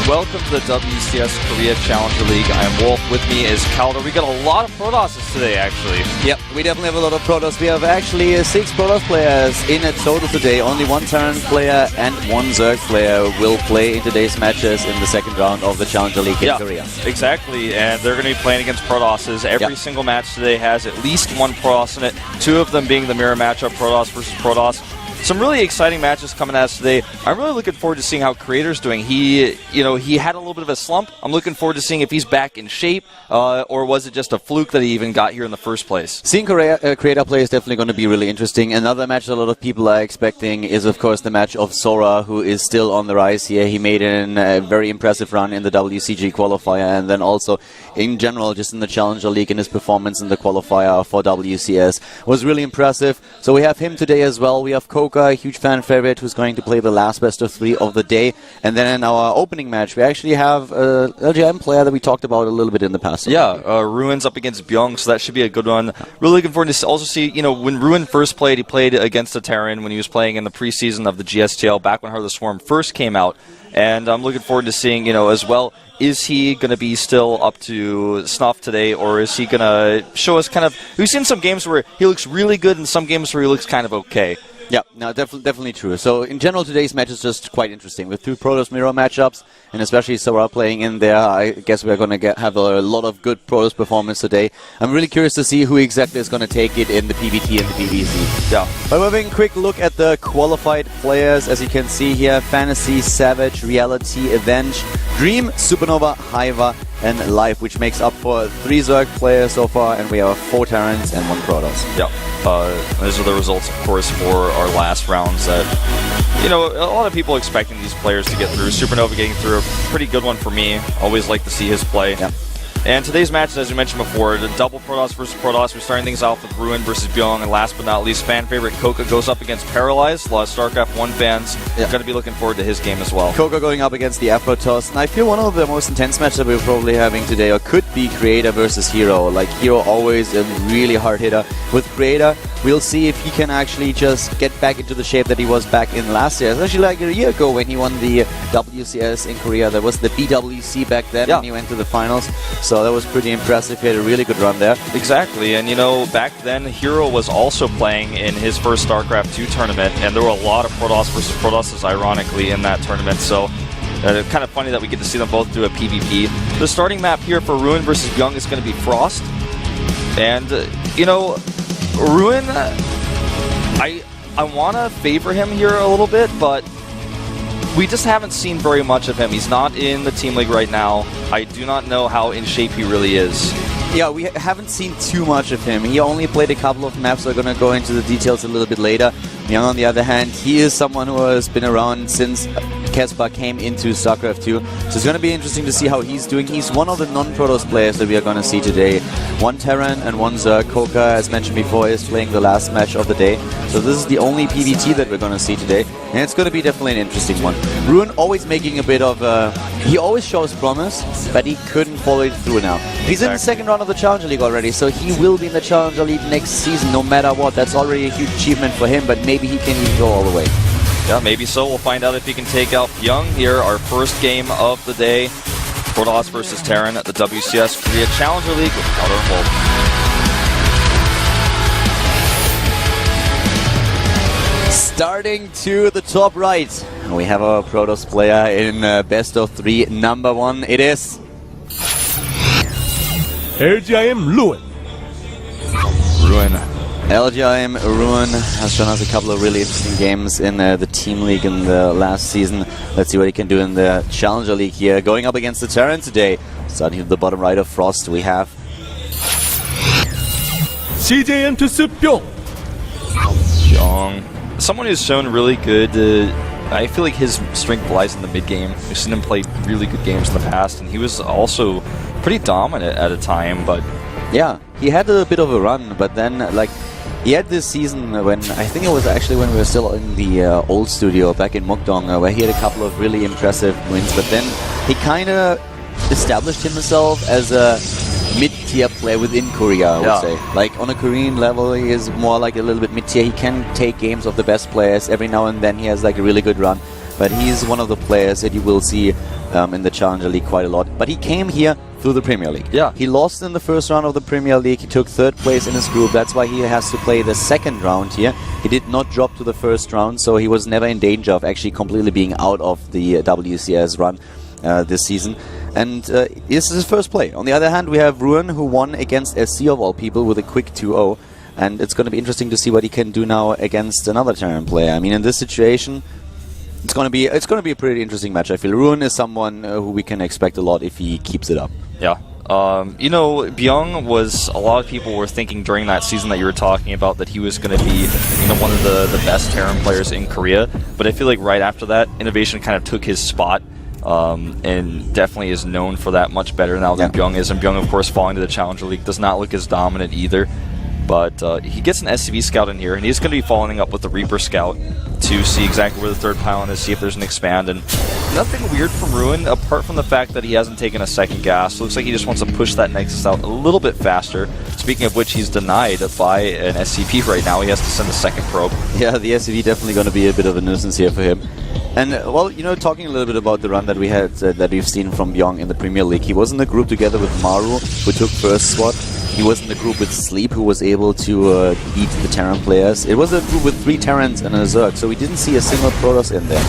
welcome to the WCS Korea Challenger League. I am Wolf. With me is Calder. We got a lot of Protosses today, actually. Yep, we definitely have a lot of Protoss. We have actually 6 Protoss players in a total today. Only 1 Terran player and 1 Zerg player will play in today's matches in the second round of the Challenger League in Korea. Exactly, and they're going to be playing against Protosses. Every single match today has at least 1 Protoss in it, 2 of them being the mirror matchup, Protoss versus Protoss. Some really exciting matches coming at us today. I'm really looking forward to seeing how Creator's doing. He had a little bit of a slump. I'm looking forward to seeing if he's back in shape, or was it just a fluke that he even got here in the first place? Seeing Creator play is definitely going to be really interesting. Another match a lot of people are expecting is, of course, the match of Sora, who is still on the rise here. He made a very impressive run in the WCG qualifier, and then also in general, just in the Challenger League, and his performance in the qualifier for WCS was really impressive. So we have him today as well. We have Koka, a huge fan favorite, who's going to play the last best of 3 of the day. And then in our opening match, we actually have a LGM player that we talked about a little bit in the past. Yeah, Ruin's up against Bbyong, so that should be a good one. Really looking forward to also see, when Ruin first played, he played against the Terran when he was playing in the preseason of the GSTL back when Heart of the Swarm first came out. And I'm looking forward to seeing, as well, is he going to be still up to snuff today, or is he going to show us kind of... We've seen some games where he looks really good and some games where he looks kind of okay. Yeah, no, definitely true. So in general, today's match is just quite interesting with 2 Protoss mirror matchups, and especially Sora playing in there. I guess we're going to have a lot of good Protoss performance today. I'm really curious to see who exactly is going to take it in the PvT and the PvZ. Yeah. But we're having a quick look at the qualified players. As you can see here, Fantasy, Savage, Reality, Avenge, Dream, Supernova, Hiva, and Life, which makes up for 3 Zerg players so far, and we have 4 Terrans and 1 Protoss. Yeah. Those are the results, of course, for our last rounds that, a lot of people expecting these players to get through. Supernova getting through, a pretty good one for me. Always like to see his play. Yeah. And today's match, as we mentioned before, the double Protoss versus Protoss. We're starting things off with Ruin versus Bbyong, and last but not least, fan favorite Koka goes up against Paralyzed. A lot of Starcraft 1 fans going to be looking forward to his game as well. Koka going up against the Aprotoss, and I feel one of the most intense matches that we're probably having today, or could be Creator versus Hero. Like, Hero always a really hard hitter. With Creator, we'll see if he can actually just get back into the shape that he was back in last year. It's actually like a year ago when he won the WCS in Korea. That was the BWC back then when he went to the finals. So that was pretty impressive. He had a really good run there. Exactly. And, back then, Hero was also playing in his first StarCraft 2 tournament, and there were a lot of Protoss versus Protosses, ironically, in that tournament. So kind of funny that we get to see them both do a PvP. The starting map here for Ruin versus Bbyong is going to be Frost. And, Ruin, I want to favor him here a little bit, but we just haven't seen very much of him. He's not in the team league right now. I do not know how in shape he really is. Yeah, we haven't seen too much of him. He only played a couple of maps. We're going to go into the details a little bit later. Bbyong, on the other hand, he is someone who has been around since Caspar came into StarCraft 2. So it's going to be interesting to see how he's doing. He's one of the non-Protoss players that we are going to see today. 1 Terran and 1 Zerg. Koka, as mentioned before, is playing the last match of the day. So this is the only PvT that we're going to see today. And it's going to be definitely an interesting one. Ruin always making a bit of he always shows promise, but he couldn't follow it through now. He's in the second round of the Challenger League already, so he will be in the Challenger League next season no matter what. That's already a huge achievement for him, but maybe he can even go all the way. Yeah, maybe so. We'll find out if he can take out Bbyong here. Our first game of the day. Protoss versus Terran at the WCS Korea Challenger League with Calder and Wolf. Starting to the top right, we have a Protoss player in best of 3. Number 1, it is LGIM Ruin. LGIM Ruin has shown us a couple of really interesting games in the Team League in the last season. Let's see what he can do in the Challenger League here. Going up against the Terran today. Starting at the bottom right of Frost, we have CJ Entus Bbyong. Someone who's shown really good. I feel like his strength lies in the mid game. We've seen him play really good games in the past, and he was also pretty dominant at a time. But yeah, he had a bit of a run, but then he had this season when I think it was actually when we were still in the old studio back in Mukdong, where he had a couple of really impressive wins. But then he kind of established himself as a mid-tier player within Korea, I would say. Like, on a Korean level, he is more like a little bit mid-tier. He can take games of the best players. Every now and then he has like a really good run. but he's one of the players that you will see in the Challenger League quite a lot. But he came here through the Premier League. Yeah. He lost in the first round of the Premier League. He took 3rd place in his group. That's why he has to play the 2nd round here. He did not drop to the 1st round, so he was never in danger of actually completely being out of the WCS run this season. And this is his first play. On the other hand, we have Ruin, who won against SC of all people with a quick 2-0. And it's going to be interesting to see what he can do now against another Terran player. I mean, in this situation, it's going to be a pretty interesting match. I feel Ruin is someone who we can expect a lot if he keeps it up. Yeah. You know, Bbyong was, a lot of people were thinking during that season that you were talking about that he was going to be, you know, one of the best Terran players in Korea. But I feel like right after that, Innovation kind of took his spot. And definitely is known for that much better now than Bbyong is. And Bbyong, of course, falling to the Challenger League, does not look as dominant either. But he gets an SCV scout in here, and he's going to be following up with the Reaper scout to see exactly where the 3rd pylon is, see if there's an expand. And nothing weird from Ruin, apart from the fact that he hasn't taken a 2nd gas. Looks like he just wants to push that Nexus out a little bit faster. Speaking of which, he's denied by an SCP right now. He has to send a 2nd probe. Yeah, the SCV definitely going to be a bit of a nuisance here for him. And, well, you know, talking a little bit about the run that we had, that we've seen from Bbyong in the Premier League, he was in the group together with Maru, who took 1st spot. He was in the group with Sleep, who was able to beat the Terran players. It was a group with 3 Terrans and a Zerg, so we didn't see a single Protoss in there.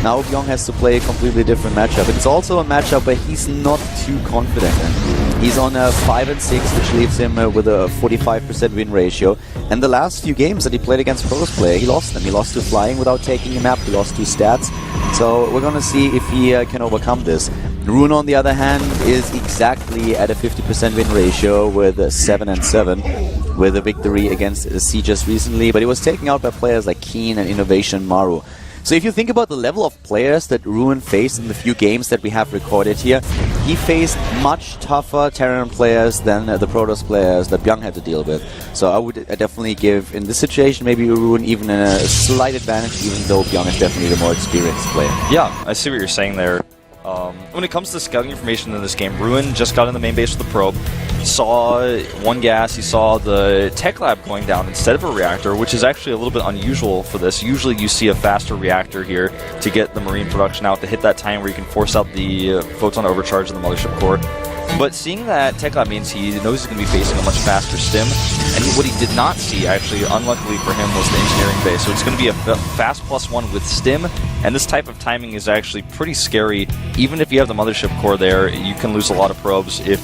Now Bbyong has to play a completely different matchup. It's also a matchup where he's not too confident in. He's on a 5-6, which leaves him with a 45% win ratio. And the last few games that he played against Protoss player, he lost them. He lost to Flying without taking a map. He lost to Stats. So we're going to see if he can overcome this. Ruin, on the other hand, is exactly at a 50% win ratio with 7-7, with a victory against C just recently. But he was taken out by players like Keen and Innovation Maru. So if you think about the level of players that Ruin faced in the few games that we have recorded here, he faced much tougher Terran players than the Protoss players that Bbyong had to deal with. So I would definitely give, in this situation, maybe Ruin even a slight advantage, even though Bbyong is definitely the more experienced player. Yeah, I see what you're saying there. When it comes to scouting information in this game, Ruin just got in the main base with the probe, saw 1 gas, he saw the tech lab going down instead of a reactor, which is actually a little bit unusual for this. Usually you see a faster reactor here to get the marine production out, to hit that time where you can force out the photon overcharge in the mothership core. But seeing that tech lab means he knows he's going to be facing a much faster stim, and what he did not see, actually, unluckily for him, was the engineering base. So it's going to be a fast +1 with stim, and this type of timing is actually pretty scary. Even if you have the mothership core there, you can lose a lot of probes if,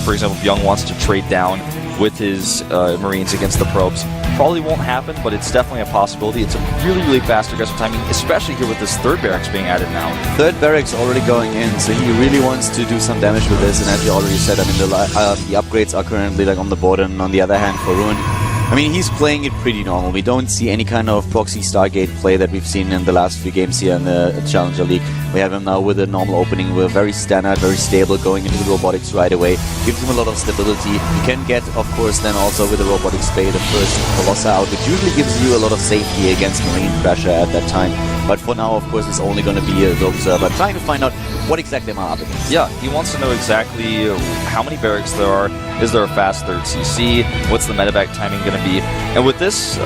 for example, Bbyong wants to trade down with his Marines against the probes. Probably won't happen, but it's definitely a possibility. It's a really, really fast aggressive timing, especially here with this 3rd barracks being added now. 3rd barracks already going in, so he really wants to do some damage with this. And as you already said, I mean, the upgrades are currently like on the board, and on the other hand, for Ruin, I mean, he's playing it pretty normal. We don't see any kind of proxy Stargate play that we've seen in the last few games here in the Challenger League. We have him now with a normal opening. We're very standard, very stable, going into the robotics right away. Gives him a lot of stability. He can get, of course, then also with the robotics play, the first Colossus out, which usually gives you a lot of safety against marine pressure at that time. But for now, of course, it's only going to be the observer, trying to find out what exactly am I up against. Yeah, he wants to know exactly how many barracks there are. Is there a fast 3rd CC? What's the medevac timing going to be? And with this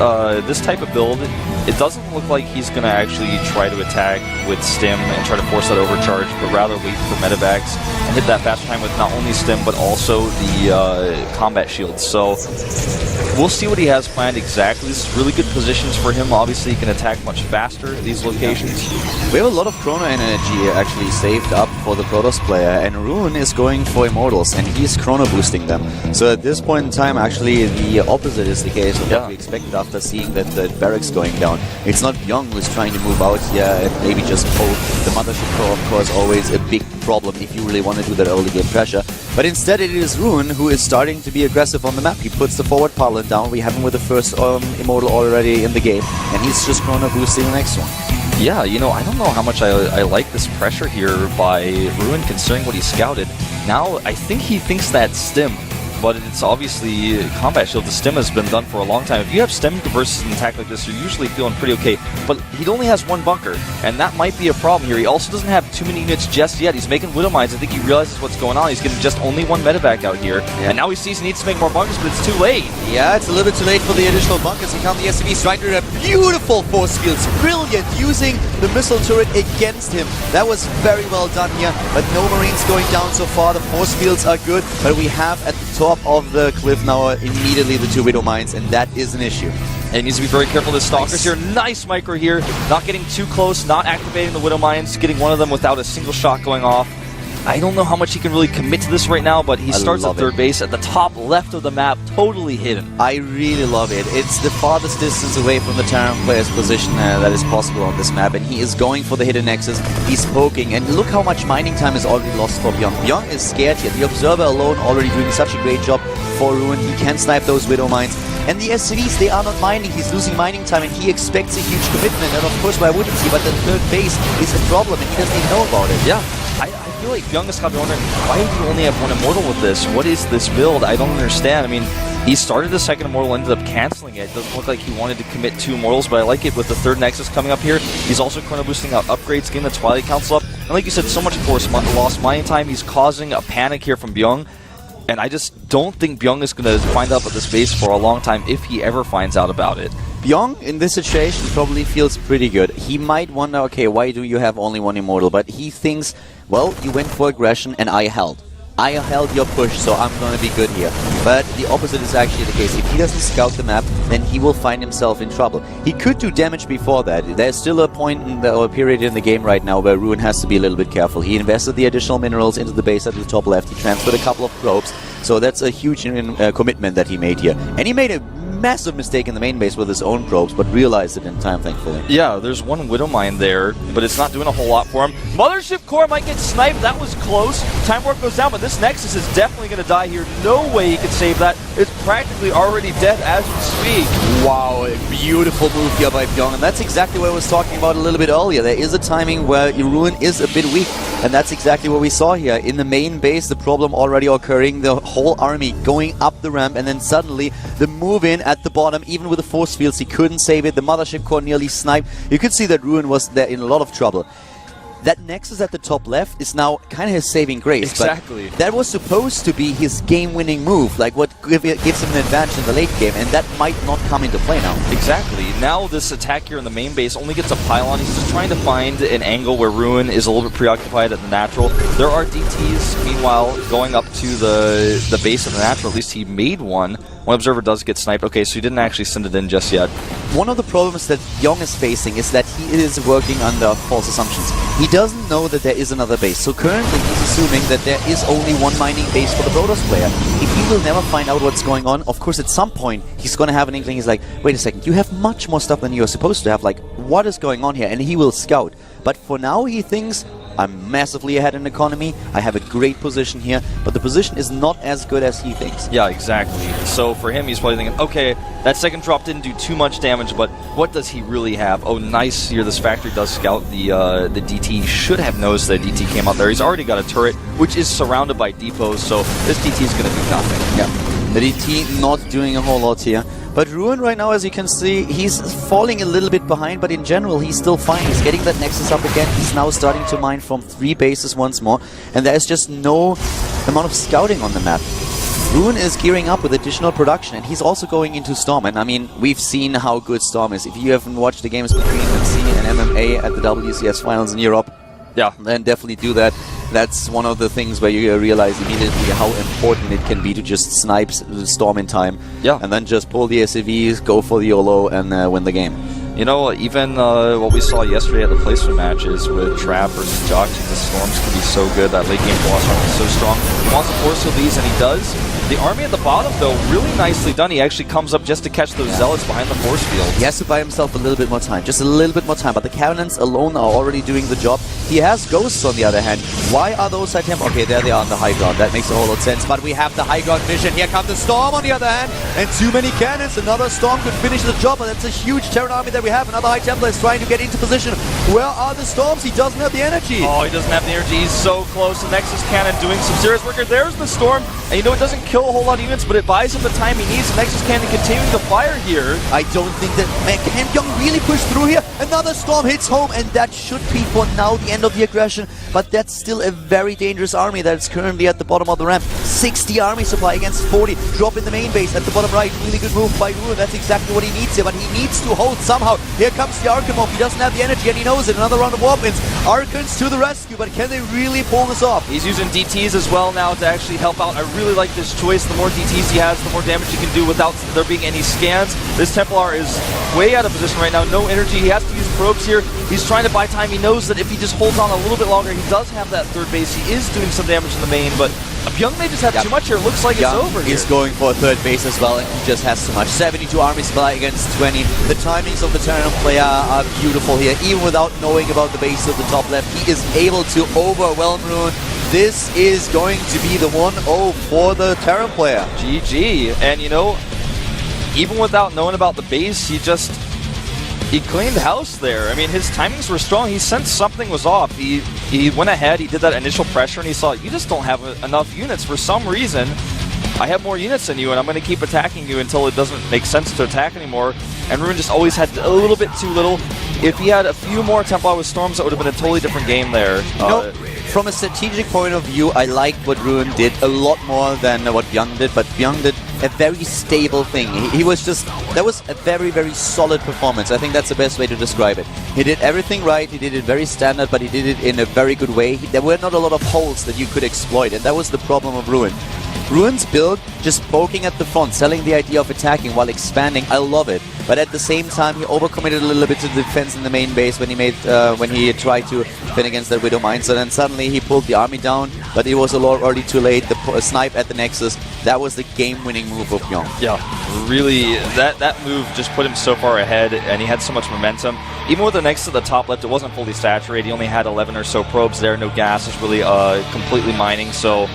this type of build, it doesn't look like he's going to actually try to attack with stim and try to force that overcharge, but rather wait for medevacs and hit that fast time with not only stim, but also the combat shields. So we'll see what he has planned exactly. This is really good positions for him. Obviously, he can attack much faster at these locations. We have a lot of chrono energy actually saved up for the Protoss player, and Ruin is going for Immortals, and he's chrono boosting them. So at this point in time, actually, the opposite is the case of what we expected after seeing that the barracks going down. It's not Bbyong who's trying to move out here and maybe just poke. The mothership core, of course, always a big problem if you really want to do that early game pressure. But instead it is Ruin who is starting to be aggressive on the map. He puts the forward pylon down. We have him with the first Immortal already in the game, and he's just chrono boosting the next one. Yeah, you know, I don't know how much I like this pressure here by Ruin, considering what he scouted. Now, I think he thinks that stim but it's obviously combat shield. The stim has been done for a long time. If you have stim versus an attack like this, you're usually feeling pretty okay. But he only has one bunker, and that might be a problem here. He also doesn't have too many units just yet. He's making Widow Mines. I think he realizes what's going on. He's getting just only one medevac out here, and now he sees he needs to make more bunkers, but it's too late. Yeah, it's a little bit too late for the additional bunkers. Here come the SCVs right through a beautiful force fields. Brilliant, using the missile turret against him. That was very well done here, but no Marines going down so far. The force fields are good, but we have at the top of the cliff now immediately the 2 Widow Mines, and that is an issue. And he needs to be very careful. The Stalkers here. Nice micro here. Not getting too close, not activating the Widow Mines, getting one of them without a single shot going off. I don't know how much he can really commit to this right now, but he starts at third base at the top left of the map, totally hidden. I really love it. It's the farthest distance away from the Terran player's position that is possible on this map, and he is going for the hidden nexus. He's poking, and look how much mining time is already lost for Bbyong. Bbyong is scared here. The Observer alone already doing such a great job for Ruin. He can snipe those Widow Mines. And the SCVs, they are not mining. He's losing mining time, and he expects a huge commitment. And of course, why wouldn't he? But the third base is a problem, and he doesn't even know about it. Yeah. I feel like Bbyong is kind of wondering, why do you only have one Immortal with this? What is this build? I don't understand. I mean, he started the second Immortal, ended up canceling it. It doesn't look like he wanted to commit 2 Immortals, but I like it with the third Nexus coming up here. He's also chrono boosting out upgrades, getting the Twilight Council up. And like you said, so much force lost mining time. He's causing a panic here from Bbyong. And I just don't think Bbyong is going to find out about this base for a long time if he ever finds out about it. Bbyong, in this situation, probably feels pretty good. He might wonder, okay, why do you have only one Immortal? But he thinks, well, you went for aggression and I held. I held your push, so I'm going to be good here. But the opposite is actually the case. If he doesn't scout the map, then he will find himself in trouble. He could do damage before that. There's still a point or a period in the game right now where Ruin has to be a little bit careful. He invested the additional minerals into the base at the top left. He transferred a couple of probes. So that's a huge commitment that he made here. And he made a massive mistake in the main base with his own probes, but realized it in time, thankfully. Yeah, there's one Widow Mine there, but it's not doing a whole lot for him. Mothership Core might get sniped. That was close. Time Warp goes down, but this Nexus is definitely going to die here. No way he can save that. It's practically already dead as we speak. Wow, a beautiful move here by Bbyong, and that's exactly what I was talking about a little bit earlier. There is a timing where Ruin is a bit weak, and that's exactly what we saw here. In the main base, the problem already occurring, the whole army going up the ramp, and then suddenly the move in at the bottom, even with the force fields, he couldn't save it. The Mothership Core nearly sniped. You could see that Ruin was there in a lot of trouble. That Nexus at the top left is now kind of his saving grace. Exactly. But that was supposed to be his game-winning move, like what gives him an advantage in the late game, and that might not come into play now. Exactly. Now this attack here in the main base only gets a pylon. He's just trying to find an angle where Ruin is a little bit preoccupied at the natural. There are DTs, meanwhile, going up to the base of the natural. At least he made one. One observer does get sniped. Okay, so he didn't actually send it in just yet. One of the problems that Bbyong is facing is that he is working under false assumptions. He doesn't know that there is another base. So currently he's assuming that there is only one mining base for the Protoss player. If he will never find out what's going on, of course at some point he's going to have an inkling. He's like, wait a second, you have much more stuff than you're supposed to have. Like, what is going on here? And he will scout. But for now he thinks, I'm massively ahead in economy, I have a great position here, but the position is not as good as he thinks. Yeah, exactly. So for him, he's probably thinking, okay, that second drop didn't do too much damage, but what does he really have? Oh, nice here, this factory does scout the DT. He should have noticed that DT came out there. He's already got a turret, which is surrounded by depots, so this DT is going to do nothing. Yeah, the DT not doing a whole lot here. But Ruin right now, as you can see, he's falling a little bit behind, but in general, he's still fine. He's getting that Nexus up again. He's now starting to mine from 3 bases once more, and there's just no amount of scouting on the map. Ruin is gearing up with additional production, and he's also going into Storm. And I mean, we've seen how good Storm is. If you haven't watched the games between MC and MMA at the WCS Finals in Europe, yeah, then definitely do that. That's one of the things where you realize immediately how important it can be to just snipe Storm in time. Yeah. And then just pull the SCVs, go for the YOLO, and win the game. You know, even what we saw yesterday at the placement matches with Trap versus Jock, the Storms can be so good. That late game boss arm is so strong. He wants to force these, and he does. The army at the bottom, though, really nicely done. He actually comes up just to catch those zealots behind the force field. He has to buy himself a little bit more time, just a little bit more time. But the cannons alone are already doing the job. He has Ghosts on the other hand. Why are those high tempo? Okay, there they are on the high ground. That makes a whole lot of sense. But we have the high ground mission. Here comes the Storm on the other hand. And too many cannons. Another Storm could finish the job. But that's a huge Terran army that we have. Another High Templar is trying to get into position. Where are the Storms? He doesn't have the energy. Oh, he doesn't have the energy. He's so close. The Nexus Cannon doing some serious work here. There's the Storm. And you know, it doesn't kill a whole lot of units, but it buys him the time he needs. The Nexus Cannon continuing to fire here. I don't think that... Man, can Bbyong really push through here? Another Storm hits home, and that should be for now the end of the aggression. But that's still a very dangerous army that's currently at the bottom of the ramp. 60 army supply against 40. Drop in the main base at the bottom right. Really good move by Ruin. That's exactly what he needs here, but he needs to hold somehow. Here comes the Archimov. He doesn't have the energy, and he knows it. Another round of Warpins. Archons to the rescue, but can they really pull this off? He's using DTs as well now to actually help out. I really like this choice. The more DTs he has, the more damage he can do without there being any scans. This Templar is way out of position right now. No energy. He has to use probes here. He's trying to buy time. He knows that if he just holds on a little bit longer, he does have that third base. He is doing some damage in the main, but Bbyong may just have too much here. Looks like it's over here. He's going for a third base as well, and he just has too much. 72 army supply against 20. The timings of the Terran player are beautiful here. Even without knowing about the base of the top left, he is able to overwhelm Ruin. This is going to be the 1-0 for the Terran player. GG. And you know, even without knowing about the base, he cleaned house there. I mean, his timings were strong. He sensed something was off. He went ahead, he did that initial pressure, and he saw, you just don't have enough units for some reason. I have more units than you, and I'm going to keep attacking you until it doesn't make sense to attack anymore. And Ruin just always had a little bit too little. If he had a few more Templar with Storms, that would have been a totally different game there. From a strategic point of view, I liked what Ruin did a lot more than what Bbyong did, but Bbyong did a very stable thing. He was just, that was a very, very solid performance. I think that's the best way to describe it. He did everything right, he did it very standard, but he did it in a very good way. There were not a lot of holes that you could exploit, and that was the problem of Ruin. Ruin's build, just poking at the front, selling the idea of attacking while expanding, I love it. But at the same time, he overcommitted a little bit to the defense in the main base when he tried to defend against that Widow Mindset, and suddenly he pulled the army down, but it was already too late. The snipe at the Nexus, that was the game-winning move of Bbyong. Yeah, really, that move just put him so far ahead, and he had so much momentum. Even with the Nexus at the top left, it wasn't fully saturated. He only had 11 or so probes there. No gas is really completely mining, so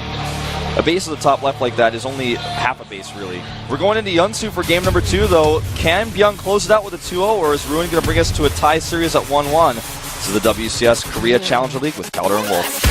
a base at the top left like that is only half a base, really. We're going into Yunsu for game number 2, though. Can Bbyong close it out with a 2-0, or is Ruin going to bring us to a tie series at 1-1? This is the WCS Korea Challenger League with Calder and Wolf.